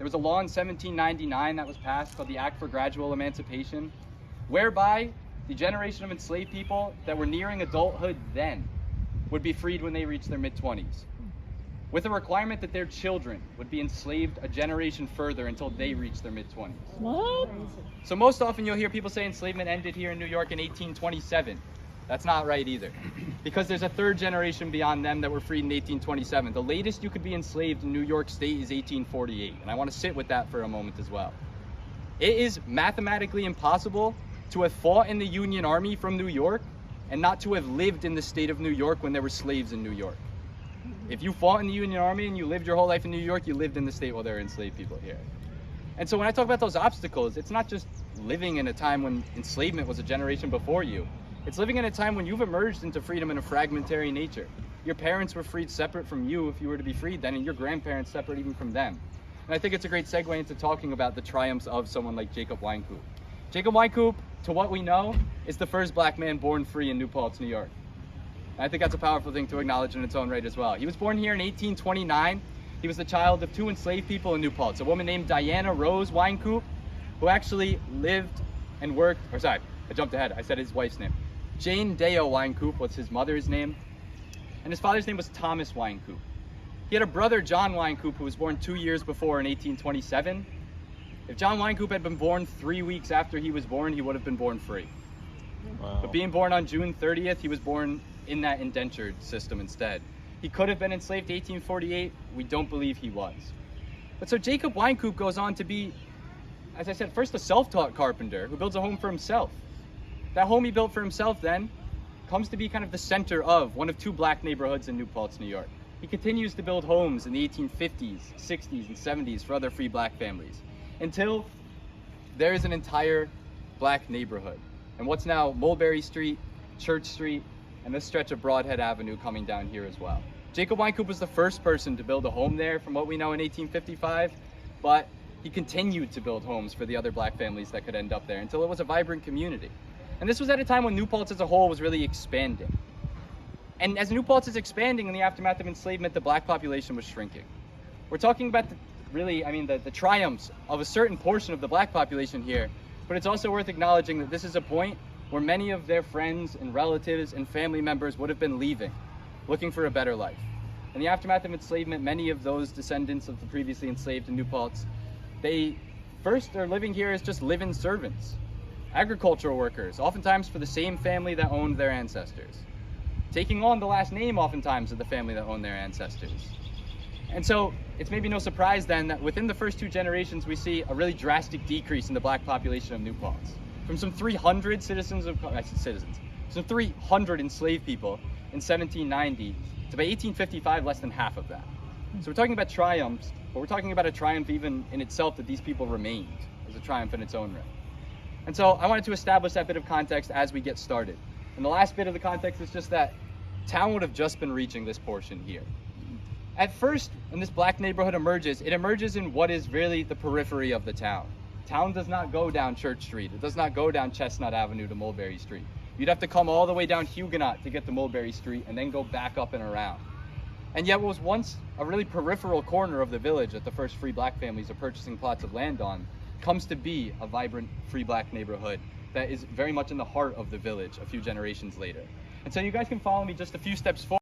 There was a law in 1799 that was passed called the Act for Gradual Emancipation, whereby the generation of enslaved people that were nearing adulthood then would be freed when they reached their mid-20s, with a requirement that their children would be enslaved a generation further until they reached their mid-20s. What? So most often you'll hear people say enslavement ended here in New York in 1827. That's not right either, because there's a third generation beyond them that were freed in 1827. The latest you could be enslaved in New York State is 1848, and I want to sit with that for a moment as well. It is mathematically impossible to have fought in the Union Army from New York and not to have lived in the state of New York when there were slaves in New York. If you fought in the Union Army and you lived your whole life in New York, you lived in the state while there were enslaved people here. And so when I talk about those obstacles, it's not just living in a time when enslavement was a generation before you. It's living in a time when you've emerged into freedom in a fragmentary nature. Your parents were freed separate from you if you were to be freed then, and your grandparents separate even from them. And I think it's a great segue into talking about the triumphs of someone like Jacob Wynkoop. Jacob Wynkoop, to what we know, is the first black man born free in New Paltz, New York. And I think that's a powerful thing to acknowledge in its own right as well. He was born here in 1829. He was the child of two enslaved people in New Paltz, a woman named Diana Rose Wynkoop, who actually lived and worked, or sorry, I jumped ahead, I said his wife's name. Jane Deo Wynkoop was his mother's name, and his father's name was Thomas Wynkoop. He had a brother, John Wynkoop, who was born 2 years before in 1827. If John Wynkoop had been born 3 weeks after he was born, he would have been born free. Wow. But being born on June 30th, he was born in that indentured system instead. He could have been enslaved 1848. We don't believe he was. But so Jacob Wynkoop goes on to be, as I said, first a self-taught carpenter who builds a home for himself. That home he built for himself then comes to be kind of the center of one of two black neighborhoods in New Paltz, New York. He continues to build homes in the 1850s, 60s, and 70s for other free black families until there is an entire black neighborhood. And what's now Mulberry Street, Church Street, and this stretch of Broadhead Avenue coming down here as well. Jacob Wynkoop was the first person to build a home there from what we know in 1855, but he continued to build homes for the other black families that could end up there until it was a vibrant community. And this was at a time when New Paltz as a whole was really expanding. And as New Paltz is expanding in the aftermath of enslavement, the black population was shrinking. We're talking about the triumphs of a certain portion of the black population here, but it's also worth acknowledging that this is a point where many of their friends and relatives and family members would have been leaving, looking for a better life. In the aftermath of enslavement, many of those descendants of the previously enslaved in New Paltz, they first are living here as just live-in servants, agricultural workers, oftentimes for the same family that owned their ancestors, taking on the last name oftentimes of the family that owned their ancestors. And so it's maybe no surprise then that within the first two generations we see a really drastic decrease in the black population of New Paltz. From some 300 some 300 enslaved people in 1790 to by 1855 less than half of that. So we're talking about triumphs, but we're talking about a triumph even in itself that these people remained as a triumph in its own right. And so I wanted to establish that bit of context as we get started. And the last bit of the context is just that town would have just been reaching this portion here. At first, when this black neighborhood emerges, it emerges in what is really the periphery of the town. Town does not go down Church Street. It does not go down Chestnut Avenue to Mulberry Street. You'd have to come all the way down Huguenot to get to Mulberry Street and then go back up and around. And yet what was once a really peripheral corner of the village that the first free black families are purchasing plots of land on comes to be a vibrant free black neighborhood that is very much in the heart of the village a few generations later. And so you guys can follow me just a few steps forward.